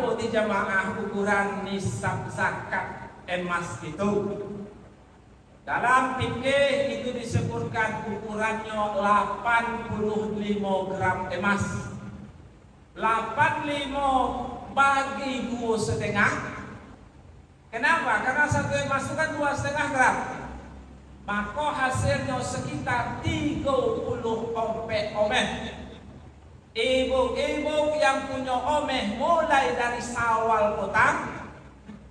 Berapa di jamaah ukuran nisab zakat emas itu? Dalam fikih itu disebutkan ukurannya 85 gram emas. 85 bagi 2,5. Kenapa? Karena satu emas itu kan 2,5 gram. Maka hasilnya sekitar 30 omeh. Ibu-ibu yang punya omeh mulai dari Syawal petang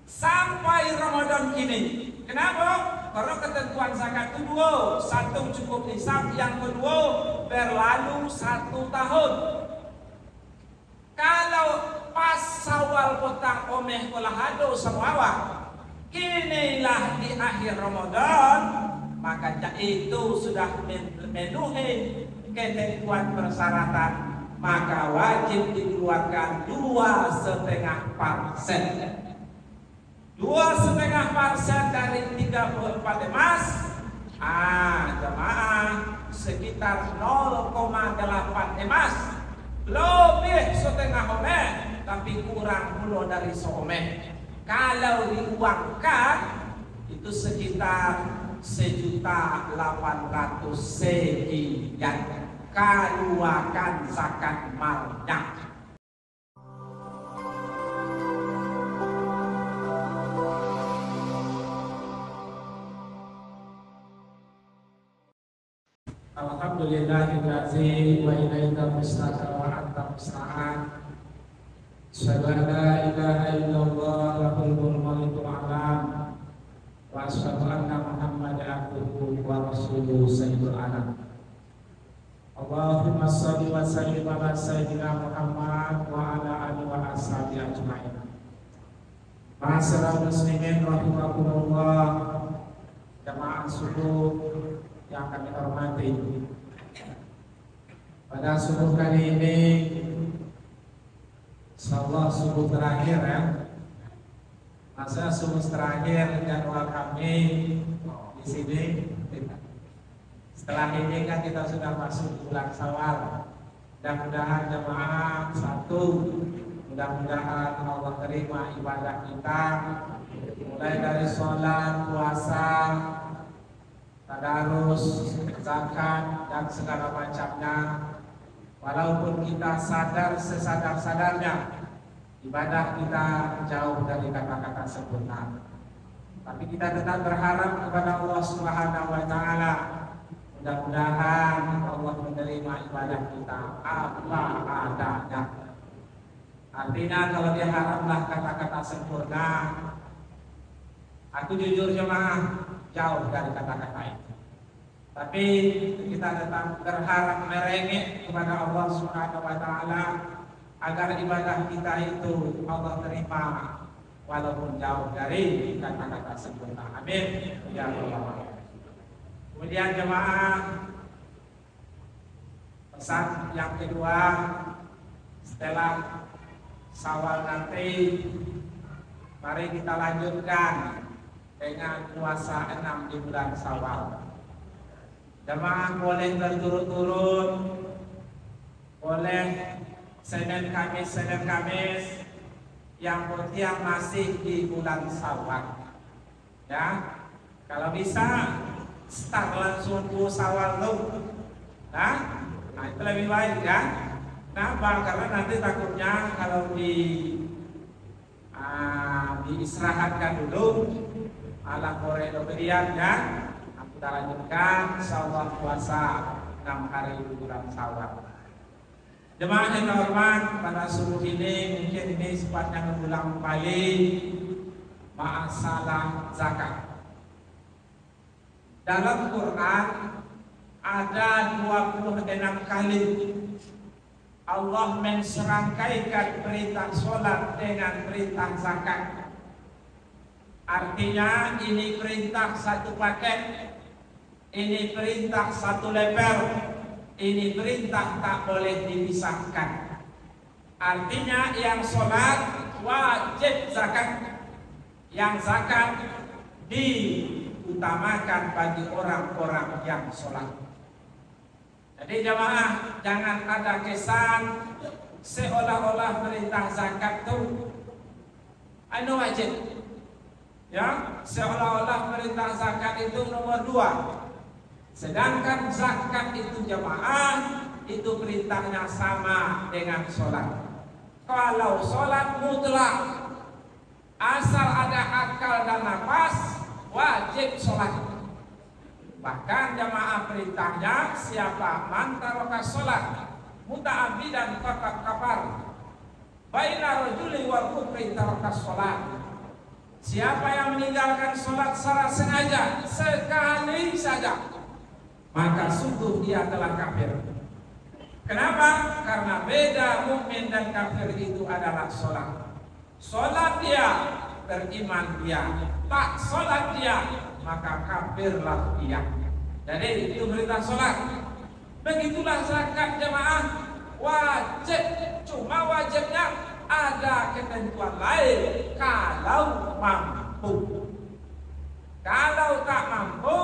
sampai Ramadan ini. Kenapa? Karena ketentuan zakat itu dua. Satu cukup nisab, yang kedua berlalu 1 tahun. Kalau pas Syawal petang omeh kolah hado semua, kinilah di akhir Ramadan, maka itu sudah memenuhi ketentuan persyaratan, maka wajib dikeluarkan 2,5%. 2,5% dari 34 emas, jemaah sekitar 0,8 emas. Lebih setengah omeh, tapi kurang puluh dari seomeh. Kalau diuangkan itu sekitar 1.800.000 sekian. Keluarkan zakat malnya. Alhamdulillahillazi wa ilaika mustaqal wa anta musta'an. Asyhadu an la ilaha illallah lahul mulku alam wa asyhadu anna Muhammadan abduhu wa rasuluhu sayyidul anam. Allahumma shalli wa sallim ala sayyidina Muhammad wa ala alihi wa ashabihi ajmain. Ma'asyiral muslimin rahimakumullah, jamaah subuh yang kami hormati. Pada subuh kali ini, insyaallah subuh terakhir ya. Masa subuh terakhir jadwal kami di sini. Setelah ini kan kita sudah masuk bulan Syawal. Mudah-mudahan jemaah satu, mudah-mudahan Allah terima ibadah kita, mulai dari sholat, puasa, tadarus, zakat dan segala macamnya. Walaupun kita sadar sesadar-sadarnya ibadah kita jauh dari kata-kata sempurna, tapi kita tetap berharap kepada Allah Subhanahu wa taala. Mudah-mudahan Allah menerima ibadah kita apa adanya. Artinya kalau dia haraplah kata-kata sempurna, aku jujur jemaah jauh dari kata-kata itu. Tapi kita tetap berharap merengek kepada Allah Subhanahu wa taala agar ibadah kita itu Allah terima walaupun jauh dari kata-kata sempurna. Amin ya Allah. Kemudian jemaah, pesan yang kedua, setelah Syawal nanti mari kita lanjutkan dengan puasa 6 di bulan Syawal. Jemaah boleh berturut-turut, boleh Senin Kamis, yang penting masih di bulan Syawal. Ya, kalau bisa start langsung ke Syawal dulu. Nah, itu lebih baik kan? Kenapa? Karena nanti takutnya kalau diistirahatkan dulu ala koredo berian kan? Kita lanjutkan insyaallah puasa 6 hari di bulan Syawal. Jemaah yang terhormat, pada subuh ini mungkin ini sifatnya mengulang kembali masalah zakat. Dalam Quran ada 26 kali Allah menserangkaikan perintah sholat dengan perintah zakat. Artinya ini perintah satu paket, ini perintah satu level, ini perintah tak boleh dipisahkan. Artinya yang sholat wajib zakat, yang zakat diutamakan bagi orang-orang yang sholat. Jadi jamaah jangan ada kesan seolah-olah perintah zakat itu anu wajib. Ya, seolah-olah perintah zakat itu nomor 2. Sedangkan zakat itu jamaah, itu perintahnya sama dengan sholat. Kalau sholat mutlak, asal ada akal dan nafas, wajib sholat. Bahkan jamaah perintahnya, siapa man taraka sholat muta'abbidan faqad kafar. Baina rajuli wal kufri taraka sholat. Siapa yang meninggalkan sholat secara sengaja sekali saja, maka sungguh dia telah kafir. Kenapa? Karena beda mukmin dan kafir itu adalah sholat. Sholat dia, beriman dia. Tak sholat dia, maka kafirlah dia. Jadi itu perintah sholat. Begitulah zakat jamaah, wajib. Cuma wajibnya ada ketentuan lain kalau mampu. Kalau tak mampu,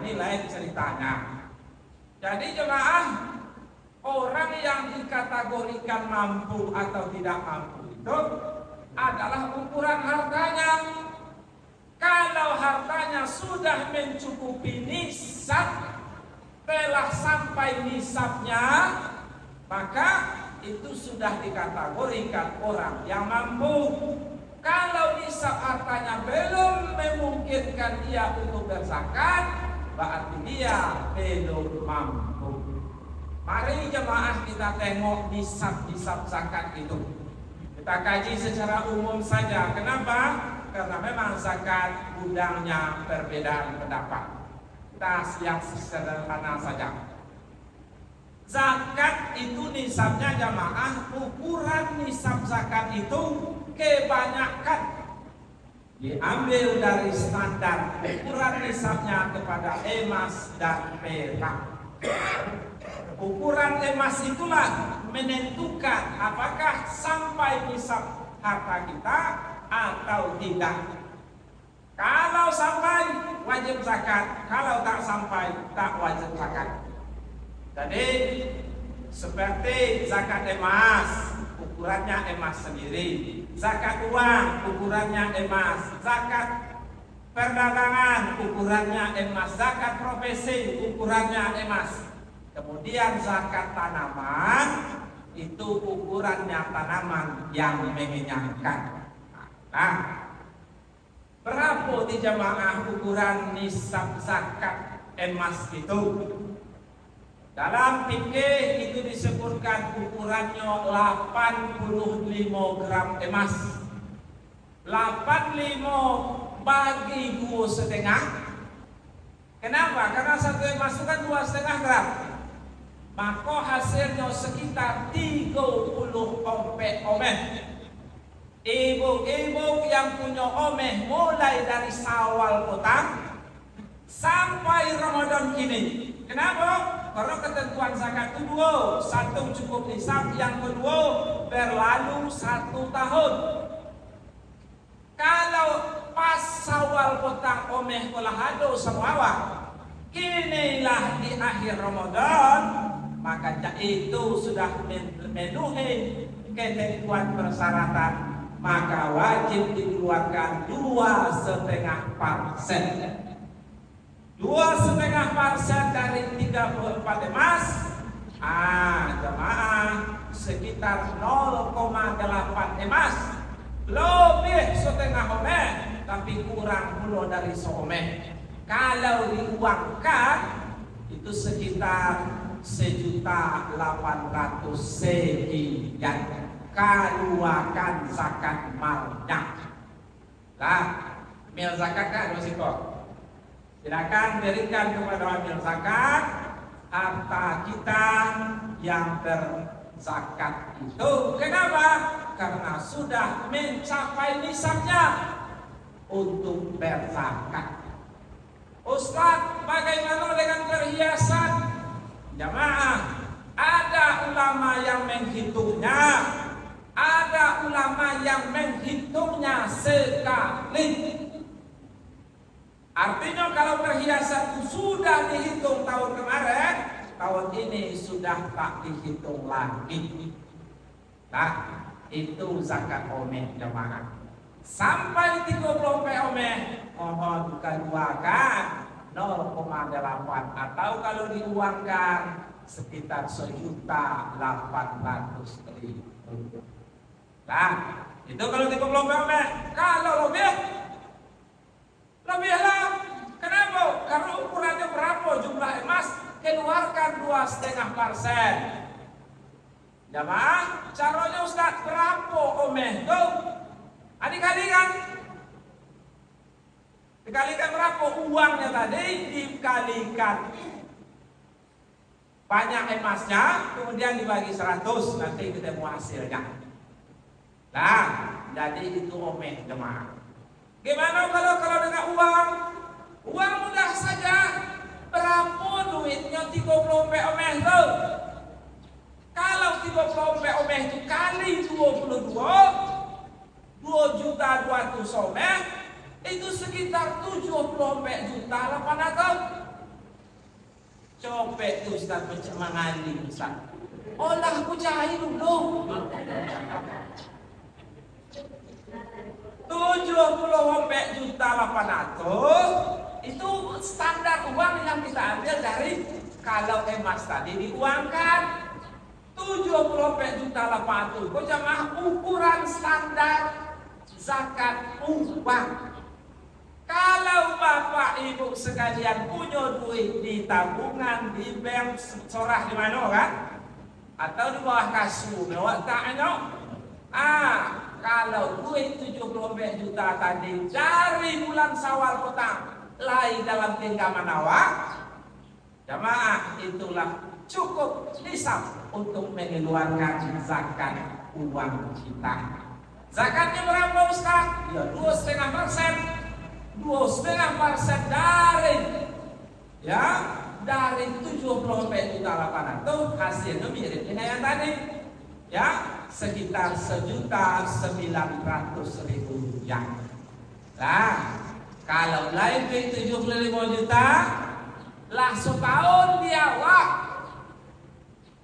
ini lain ceritanya. Jadi jemaah, orang yang dikategorikan mampu atau tidak mampu itu adalah ukuran hartanya. Kalau hartanya sudah mencukupi nisab, telah sampai nisabnya, maka itu sudah dikategorikan orang yang mampu. Kalau nisab hartanya belum memungkinkan dia untuk berzakat, berarti dia belum mampu. Mari jemaah kita tengok nisab zakat itu. Kita kaji secara umum saja. Kenapa? Karena memang zakat gudangnya perbedaan pendapat. Kita siap sederhana saja. Zakat itu nisabnya jamaah, ukuran nisab zakat itu kebanyakan diambil dari standar ukuran nisabnya kepada emas dan perak. Ukuran emas itulah menentukan apakah sampai nisab harta kita atau tidak. Kalau sampai wajib zakat, kalau tak sampai tak wajib zakat. Jadi seperti zakat emas, ukurannya emas sendiri. Zakat uang, ukurannya emas. Zakat perdagangan, ukurannya emas. Zakat profesi, ukurannya emas. Kemudian zakat tanaman, itu ukurannya tanaman yang mengenyangkan. Nah, berapa di jamaah ukuran nisab zakat emas itu? Dalam fikih itu disebutkan ukurannya 85 gram emas. 85 bagi 2,5. Kenapa? Karena satu emas itu kan 2,5 gram. Maka hasilnya sekitar 30 omeh. Ibu-ibu yang punya omeh mulai dari Syawal petang sampai Ramadan ini. Kenapa? Karena ketentuan zakat itu 2, 1 cukup nisab, yang kedua berlalu 1 tahun. Kalau pas Syawal petang omeh telah ada semua, kinilah di akhir Ramadan, maka itu sudah memenuhi ketentuan persyaratan, maka wajib dikeluarkan 2,5%. 2,5% dari 34 emas, jemaah sekitar 0,8 emas, lebih setengah omeh, tapi kurang pula dari seomeh. Kalau diuangkan itu sekitar 1.800.000 sekian. Keluarkan zakat malnya. Lah, mil zakat kan resiko. Silakan berikan kepada amil zakat harta kita yang berzakat itu. Kenapa? Karena sudah mencapai nisabnya untuk berzakat. Ustaz, bagaimana dengan perhiasan? Jamaah, ada ulama yang menghitungnya, ada ulama yang menghitungnya sekali. Artinya kalau perhiasan itu sudah dihitung tahun kemarin, tahun ini sudah tak dihitung lagi. Nah, itu zakat omeh jamaah. Sampai 30 omeh mohon keluarkan 0,8 atau kalau diuangkan sekitar 1.800.000. Nah, itu kalau 30 omeh. Kalau lebih lah. Kenapa? Karena ukurannya berapa jumlah emas? Keluarkan 2,5%. Jamaah, caranya Ustaz berapa omeh tuh? Dikalikan. Dikalikan berapa uangnya tadi? Dikalikan banyak emasnya, kemudian dibagi 100, nanti ketemu hasilnya. Nah, jadi itu omeh jemaah. Gimana kalau dengan uang? Uang mudah saja. Berapa duitnya 30 omeh tuh? Kalau 30 omeh itu kali 22, 2.200.000 omeh, itu sekitar 70 juta 800. Coba itu Ustaz macam mengalim Ustaz. Olah aku cari dulu. 70 juta 800 itu standar uang yang kita ambil dari kalau emas tadi diuangkan 70 juta 800. Kau jamaah ukuran standar zakat uang. Kalau bapak ibu sekalian punya duit di tabungan, di bank, sorah di mana kan? Atau di bawah kasur, lewat tak no? Kalau duit 70 juta tadi dari bulan Syawal petang, lai dalam genggaman awak, jamaah itulah cukup nisab untuk mengeluarkan zakat uang kita. Zakatnya berapa Ustaz? Ya 2,5%. 2,5% dari 70 juta 800 hasilnya mirip dengan yang tadi ya sekitar 1.900.000 rupiah. Nah, kalau lain duit 75 juta lah setahun diawak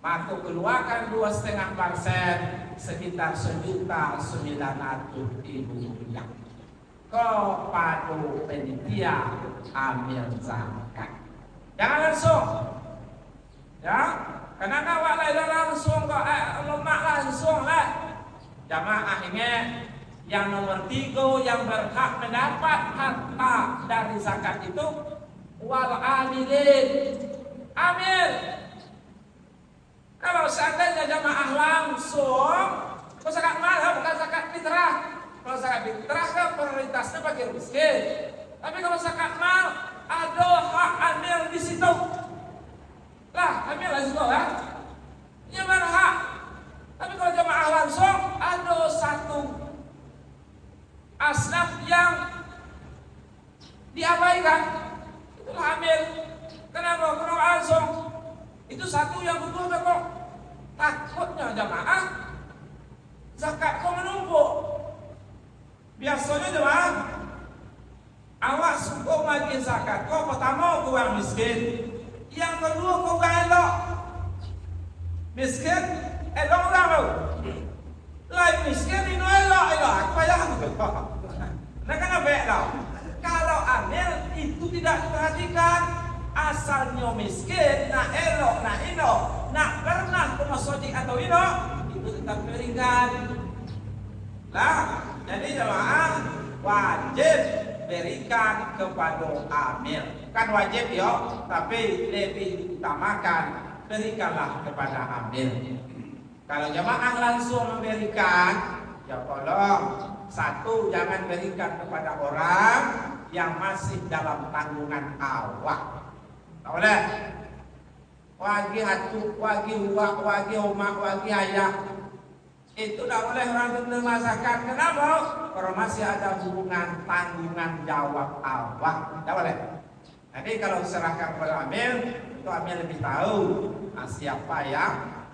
maka keluarkan 2,5% sekitar 1.900.000 rupiah kepada penitia amil zakat. Jangan langsung, ya, karena awak langsung kok lemak langsung lah. Jamaah ingat, yang nomor 3 yang berhak mendapat harta dari zakat itu wal amilin, amil. Kalau seandainya jamaah langsung, kau zakat mal bukan zakat fitrah. Kalau zakat fitrah kan prioritasnya bagi miskin. Tapi kalau zakat mal ada hak amil di situ. Lah, amil di situ kan? Ini berhak. Tapi kalau jamaah langsung ada satu asnaf yang diabaikan. Itulah amil. Kenapa? Kalau langsung itu satu yang betul kok. Takutnya jamaah zakat kau menumpuk. Biasanya jemaah awak suka bagi zakat. Kau pertama kau orang miskin, yang kedua kau orang elok. Miskin elok orang tu. Lain miskin ini elok. Aku payah. Nah kenapa elok? Kalau amil itu tidak diperhatikan. Asalnya miskin, nak elok, nak ino, nak pernah ke masjid atau ino, itu tetap berikan. Lah. Jadi jemaah wajib berikan kepada amil. Bukan wajib ya, tapi lebih utamakan berikanlah kepada amil. Kalau jemaah langsung memberikan, ya tolong satu jangan berikan kepada orang yang masih dalam tanggungan awak. Tak boleh. Wagi hatu, wagi uak, wagi omak, wagi ayah. Itu tidak boleh orang menerima zakat. Kenapa? Karena masih ada hubungan tanggungan jawab awak. Tidak boleh. Jadi kalau diserahkan kepada amil, itu amil lebih tahu siapa yang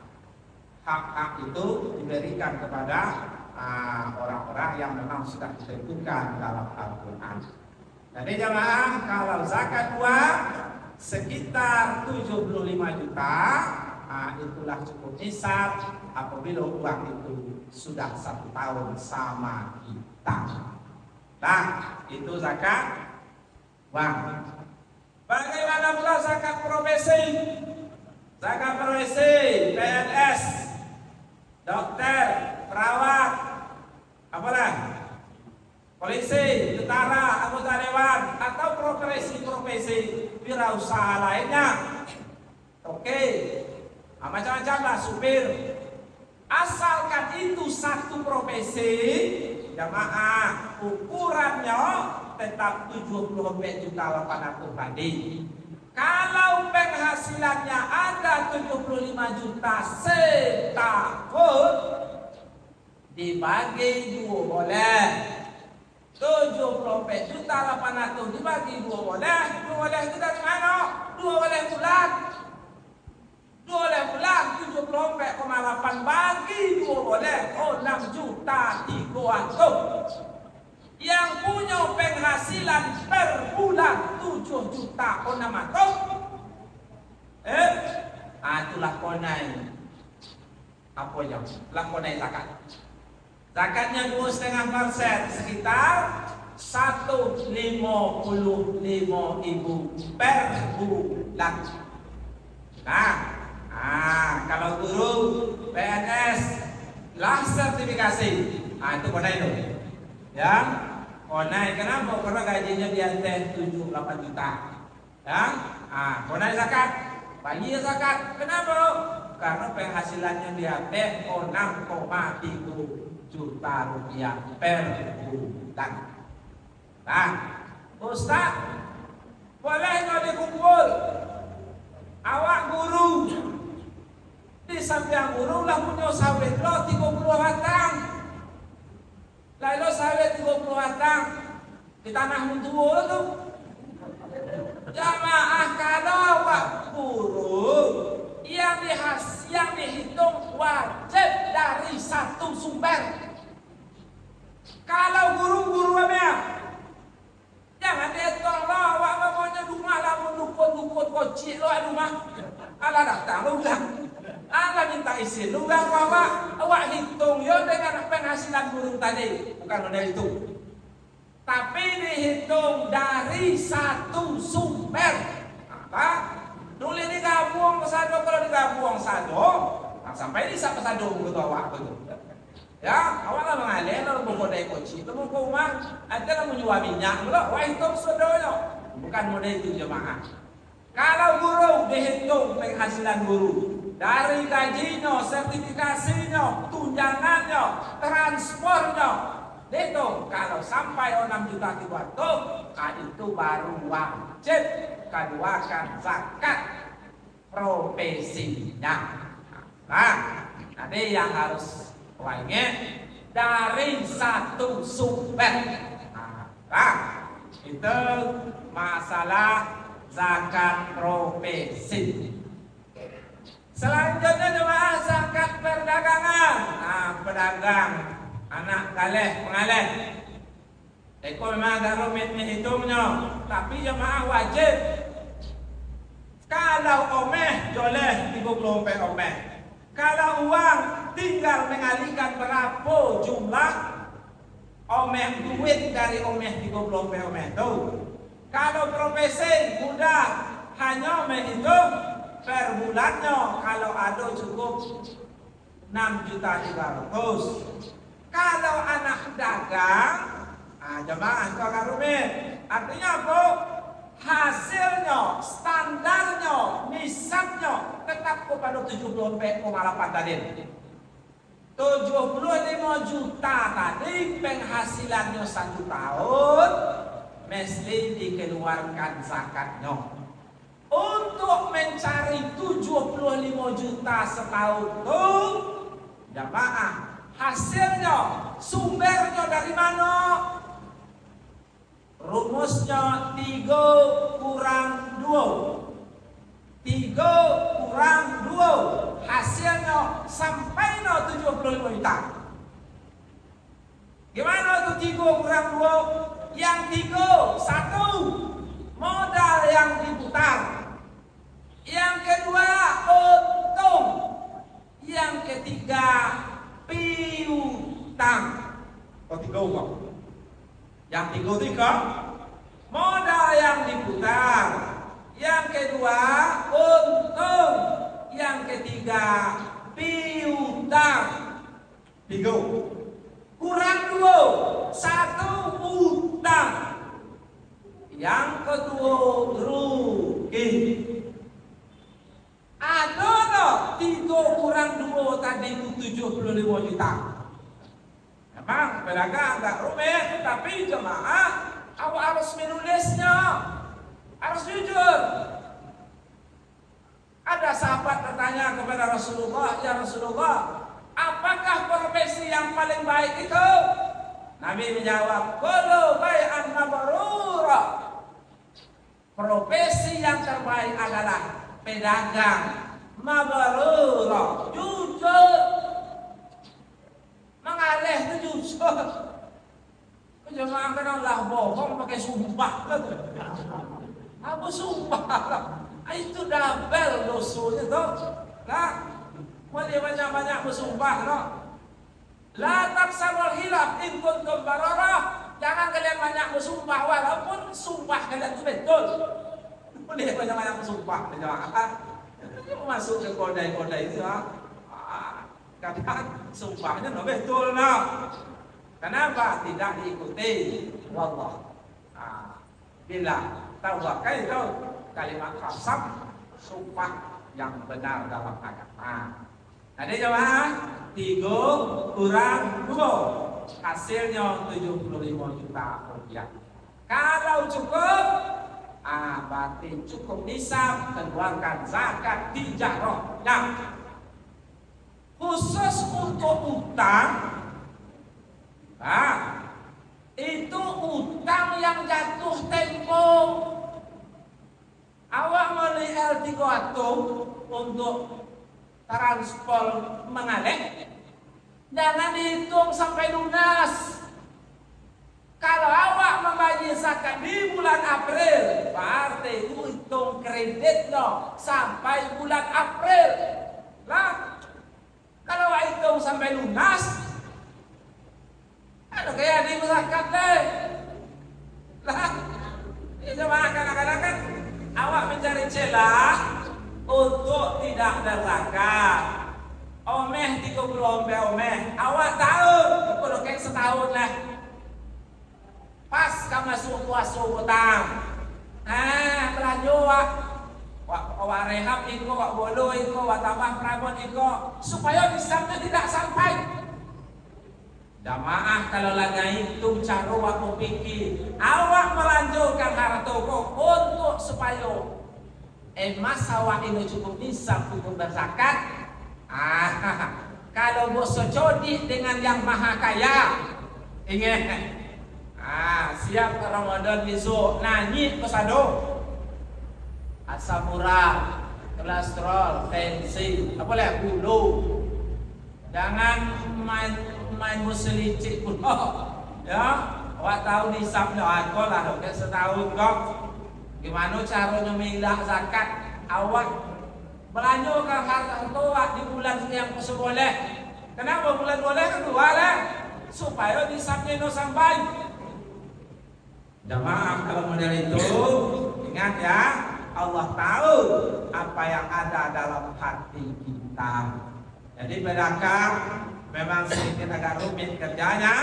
hak-hak itu diberikan kepada orang-orang yang memang sudah ditentukan dalam Al-Quran. Jadi jemaah, kalau zakat uang sekitar 75 juta, itulah cukup nisab apabila uang itu sudah 1 tahun sama kita. Nah, itu zakat uang. Bagaimana pula zakat profesi? Zakat profesi, PNS, dokter, perawat, apalagi polisi, tentara, anggota dewan, atau profesi-profesi wirausaha lainnya. Oke, macam-macam lah, supir. Asalkan itu satu profesi, jamaah, ukurannya tetap 70,800 tadi. Kalau penghasilannya ada 75 juta setahun, dibagi 2 boleh. 74.800 dibagi 2 boleh. 2 boleh itu dari mana? 2 boleh bulan. 2 boleh bulan 74,8 bagi 2 boleh. 6 juta 300. Yang punya penghasilan per bulan 7 juta 600. Itulah konai. Apa yang? Lah konai zakat. Zakatnya 2,5%, sekitar 155.000 per bulan. Nah, kalau guru PNS lah sertifikasi, itu konai itu. Ya, konai kenapa? Karena gajinya di atas 7-8 juta. Ya, konai zakat, bagi zakat. Kenapa? Karena penghasilannya di atas 6,3 juta rupiah per bulan. Nah, Ustaz, boleh nggak dikumpul? Awak guru di samping guru lah punya sawit lo 30 batang. Lalu sawit 30 batang di tanah mundur tuh. Jamaah kalau awak guru yang dihitung wajib dari satu sumber. Kalau guru-guru apa? Jangan dihitung lo, awak pokoknya rumah lah dukun kocik lo rumah. Ala datang lo bilang, ala minta izin lo bilang awak hitung yo dengan penghasilan guru tadi, bukan model itu. Tapi dihitung dari satu sumber. Apa? Nulis digabung pesado, kalau digabung sado, sampai di pesado begitu awak begitu. Ya, awak lah mengalir, lalu menggodai koci, lalu ke rumah, ada lah menjual minyak, wah hitung sadonya, bukan model itu jemaah. Kalau guru dihitung penghasilan guru dari gajinya, sertifikasinya, tunjangannya, transportnya, itu kalau sampai 6 juta itu baru wajib keluarkan zakat profesinya. Nah, nanti yang harus ingat dari satu sumber. Nah, itu masalah zakat profesi. Selanjutnya jemaah zakat perdagangan. Pedagang, anak galeh, pengaleh. Itu memang agak rumit menghitungnya, tapi jemaah wajib. Kalau omeh, boleh 30 omeh. Kalau uang tinggal mengalihkan berapa jumlah omeh duit dari omeh 30 omeh itu. Kalau profesi mudah, hanya menghitung per bulannya. Kalau ada cukup 6.300.000. Kalau anak dagang, jemaah itu agak rumit. Artinya apa? Hasilnya, standarnya, nisabnya tetap kepada 74,8 tadi. 75 juta tadi penghasilannya 1 tahun mesti dikeluarkan zakatnya. Untuk mencari 75 juta setahun itu jamaah hasilnya, sumbernya dari mana? Rumusnya 3 kurang 2. 3 kurang 2 hasilnya sampai 75 juta. Gimana tuh 3 kurang 2? Yang 3, 1 modal yang diputar. Yang kedua untung. Yang yang ketiga piutang. Oh, tiga uang. Yang tiga modal yang diputar. Yang kedua untung. Yang ketiga piutang. Tiga. Kurang dua, satu utang. Yang kedua rugi. Ada tak 3 kurang 2 tadi itu 75 juta. Memang pedagang agak rumit, tapi jemaah awak harus menulisnya, harus jujur. Ada sahabat bertanya kepada Rasulullah, ya Rasulullah, apakah profesi yang paling baik itu? Nabi menjawab, kullu bai'an mabrura. Profesi yang terbaik adalah pedagang mabrura, jujur. Mengalih itu jujur. Jangan kenallah bohong pakai sumpah. Apa sumpah? Itu double dosanya tuh. Lah, boleh banyak-banyak bersumpah loh. La taksarul hilaf in kuntum bararah. Jangan kalian banyak bersumpah walaupun sumpah kalian itu betul. Boleh banyak-banyak bersumpah. Jangan masuk ke kodai-kodai itu. Kadang sumpahnya no betul no. Kenapa tidak diikuti? Wallah. Bila tawakal itu kalimat qasam, sumpah yang benar dalam agama. Jadi jemaah 3 kurang 2 hasilnya 75 juta rupiah. Kalau cukup, berarti cukup nisab keluarkan zakat tijarah. Nah, khusus untuk utang, itu utang yang jatuh tempo. Awak beli L300 untuk transport mengalih, jangan dihitung sampai lunas. Kalau awak membayar zakat di bulan April, berarti itu hitung kreditnya sampai bulan April. Lah, kalau awak hitung sampai lunas, ada kayak di zakat deh. Lah, ini cuma kadang-kadang kan awak mencari celah untuk tidak berzakat. Omeh 30 omeh. Awak tahu, itu udah kayak setahun lah. Pas kamu masuk puasa utang. Belanja awak rehab itu, awak bolo itu, awak tambah perabot itu, supaya bisanya tidak sampai. Jamaah kalau lagi itu cara awak pikir, awak melanjutkan harta untuk supaya emas awak ini cukup nisab untuk berzakat. Kalau bos jodi dengan yang maha kaya, ingat, siap ke Ramadan besok, nyanyi pesado, asam urat, kolesterol, tensi, apa lagi gula, jangan main berselicik pula, ya. Awak tahu nisabnya aku lah, kayak setahun kok. Gimana caranya milah zakat? Awak belanjakan harta awak di bulan yang boleh. Kenapa bulan boleh kedua lah? Supaya nisabnya no sampai. Jamaah kalau model itu, ingat ya, Allah tahu apa yang ada dalam hati kita. Jadi pedagang memang sedikit agak rumit kerjanya,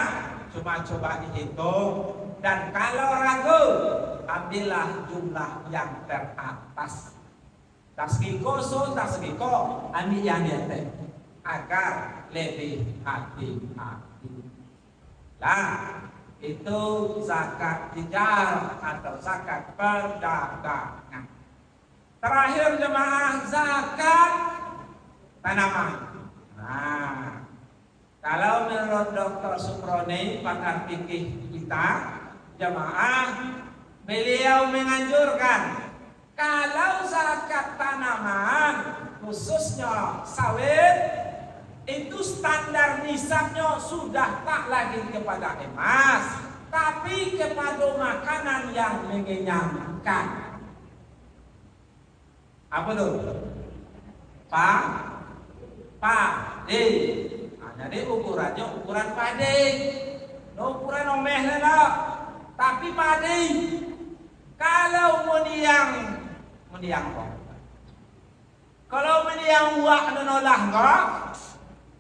cuma coba dihitung. Dan kalau ragu, ambillah jumlah yang teratas. Tasgiko, ambil yang di atas, agar lebih hati-hati. Lah, itu zakat tijar atau zakat perdagangan. Terakhir jemaah, zakat tanaman. Kalau menurut Dr. Suproni, pakar fikih kita, jemaah, beliau menganjurkan kalau zakat tanaman, khususnya sawit, itu standar nisabnya sudah tak lagi kepada emas, tapi kepada makanan yang mengenyangkan. Apa tuh? padi. Nah, jadi ukurannya ukuran padi. Ukuran omeh lah, tapi padi. Kalau mendiang kok. Kalau mendiang uak nenolah kok.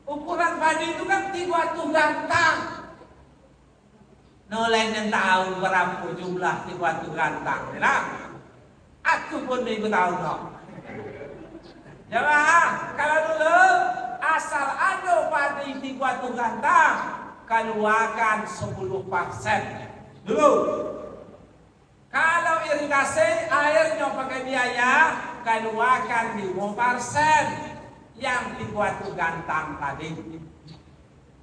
Ukuran padi itu kan 300 gantang. Nolai yang tahu berapa jumlah 300 gantang. Nah, aku pun ikut tahu kok. Jemaah, kalau dulu asal ada padi 300 gantang, keluarkan 10% dulu. Kalau irigasi airnya pakai biaya, keluarkan 5% yang 300 gantang tadi.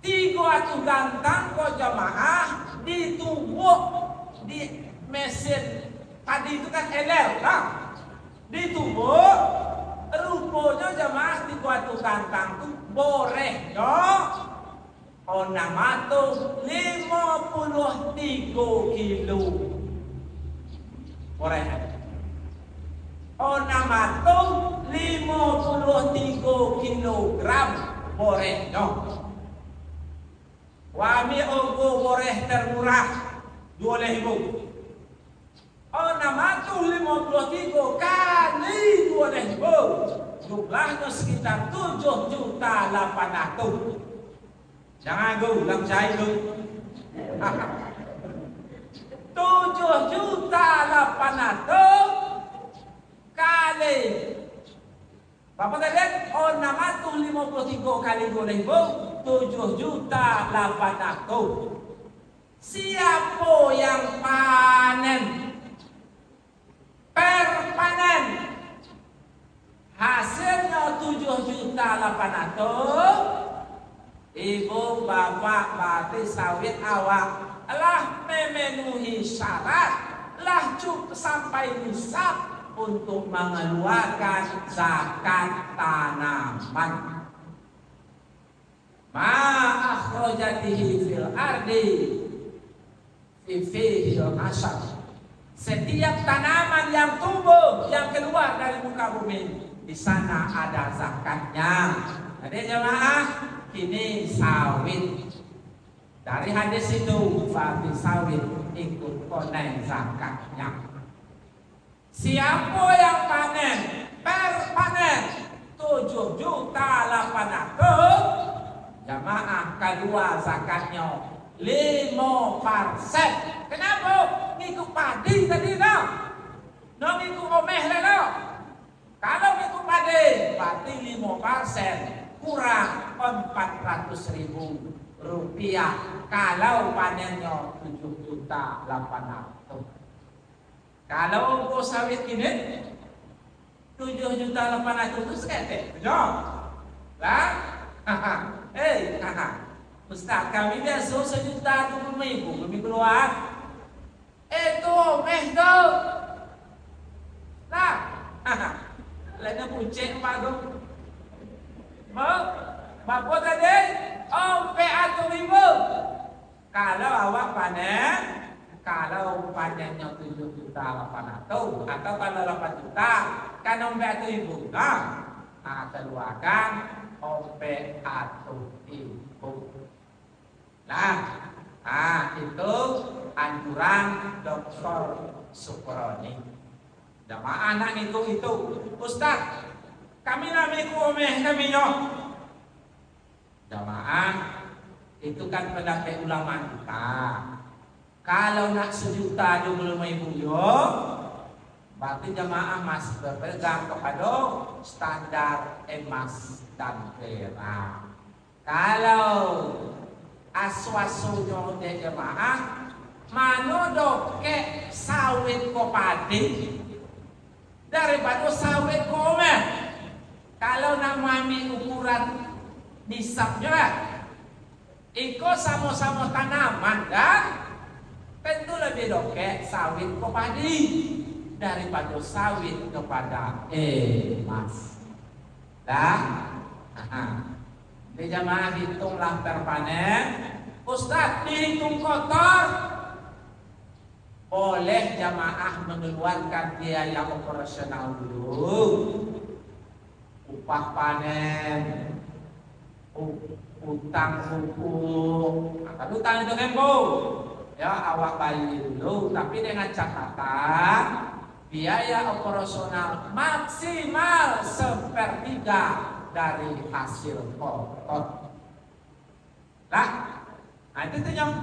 300 gantang kok jemaah ditumbuk di mesin tadi itu kan eler lah. Ditumbuk rupanya jemaah 300 gantang itu boleh dong. Onamato 53 kilo. Boleh. Onamato 53 kilogram boleh dong. Wami ogo boleh termurah 2.000. Onamato 53 kali 2.000. Jumlahnya sekitar 7.800.000. Jangan go, ulang saya go. 7.800.000 kali. Bapak tadi, 653 kali 2.000, 7.800.000. Siapa yang panen? Perpanen. Hasilnya 7.800.000. Ibu bapak berarti sawit awak lah memenuhi syarat, lah cukup sampai nisab untuk mengeluarkan zakat tanaman. Ma akhrajatihi fil ardi fihi al-ashar. Setiap tanaman yang tumbuh, yang keluar dari muka bumi, di sana ada zakatnya. Jadi jemaah, ini sawit. Dari hadis itu berarti sawit ikut koneng zakatnya. Siapa yang panen? Perpanen 7.800.000. Jamaah kedua zakatnya 5%. Kenapa? Ngikut padi tadi no? No ngikut omeh no? Kalau ngikut padi berarti 5%. Kurang 400.000 rupiah kalau panennya 7.800.000. Kalau ongkos sawit ini 7.800.000 itu seketek, betul? Lah, Ustaz kami biasa 1.020.000 kami keluar. Itu meh tu. Lah, lainnya pucek pak tu. Bapak tadi, ribu. Kalau awak panen, kalau panennya 7.800.000 atau kalau 8 juta, kan 1.000. Nah, keluarkan 1.000. Nah, itu anjuran Dr. Suproni. Jamaah anak itu, Ustaz. Kami namiku omeh kami yo. Jamaah itu kan pendapat ulama kita. Kalau nak 1.025.000 yo, berarti jamaah masih berpegang kepada standar emas dan perak. Kalau aswasunya de jamaah, mana doke sawit ko padi daripada sawit ko omeh. Kalau namami ukuran nisabnya, iko sama-sama tanaman dan tentu lebih doke sawit ke padi daripada sawit kepada emas. Di jamaah hitunglah terpanen. Ustaz dihitung kotor. Boleh jamaah mengeluarkan biaya operasional dulu. Upah panen utang buku. Nah, utang itu embo. Ya awak bayi dulu, tapi dengan catatan biaya operasional maksimal 1/3 dari hasil pokok. Nah itu tuh yang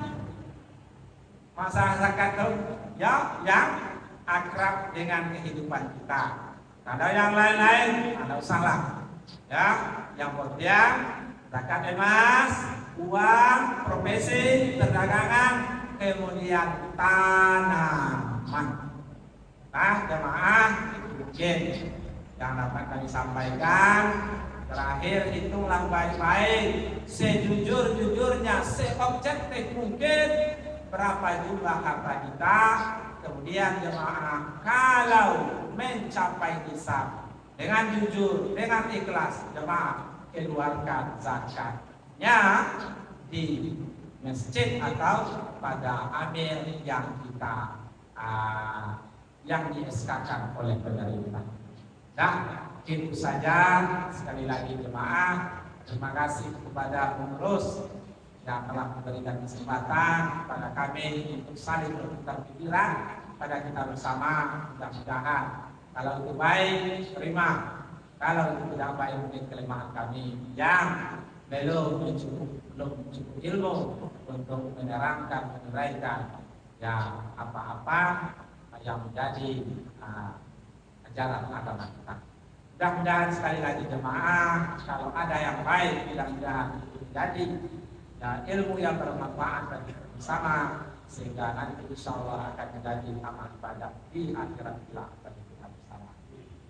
masyarakat tuh ya yang akrab dengan kehidupan kita. Ada yang lain-lain, ada usaha. Ya, yang penting zakat emas, uang, profesi, perdagangan, kemudian tanaman. Nah, jemaah mungkin yang dapat kami sampaikan. Terakhir, hitunglah baik-baik, sejujur-jujurnya, seobjektif mungkin berapa jumlah harta kita. Kemudian jemaah kalau mencapai nisab dengan jujur, dengan ikhlas, jemaah keluarkan zakatnya di masjid atau pada amil yang kita yang di-SK-kan oleh pemerintah. Nah, itu saja. Sekali lagi jemaah, terima kasih kepada pengurus yang telah memberikan kesempatan kepada kami untuk saling bertukar pikiran pada kita bersama. Mudah-mudahan kalau itu baik, terima. Kalau itu tidak baik, mungkin kelemahan kami yang belum cukup ilmu untuk menerangkan, menuraikan ya apa-apa yang menjadi ajaran agama kita. Mudah-mudahan sekali lagi jemaah, kalau ada yang baik, mudah-mudahan itu menjadi ya, ilmu yang bermanfaat bagi kita bersama, sehingga nanti insya Allah akan menjadi amal ibadah di akhirat kelak bagi kita bersama.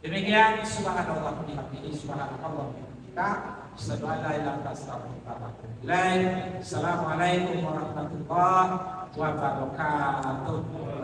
Demikian, subhanallah wa bihamdihi, subhanallah kita. Assalamualaikum warahmatullahi wabarakatuh.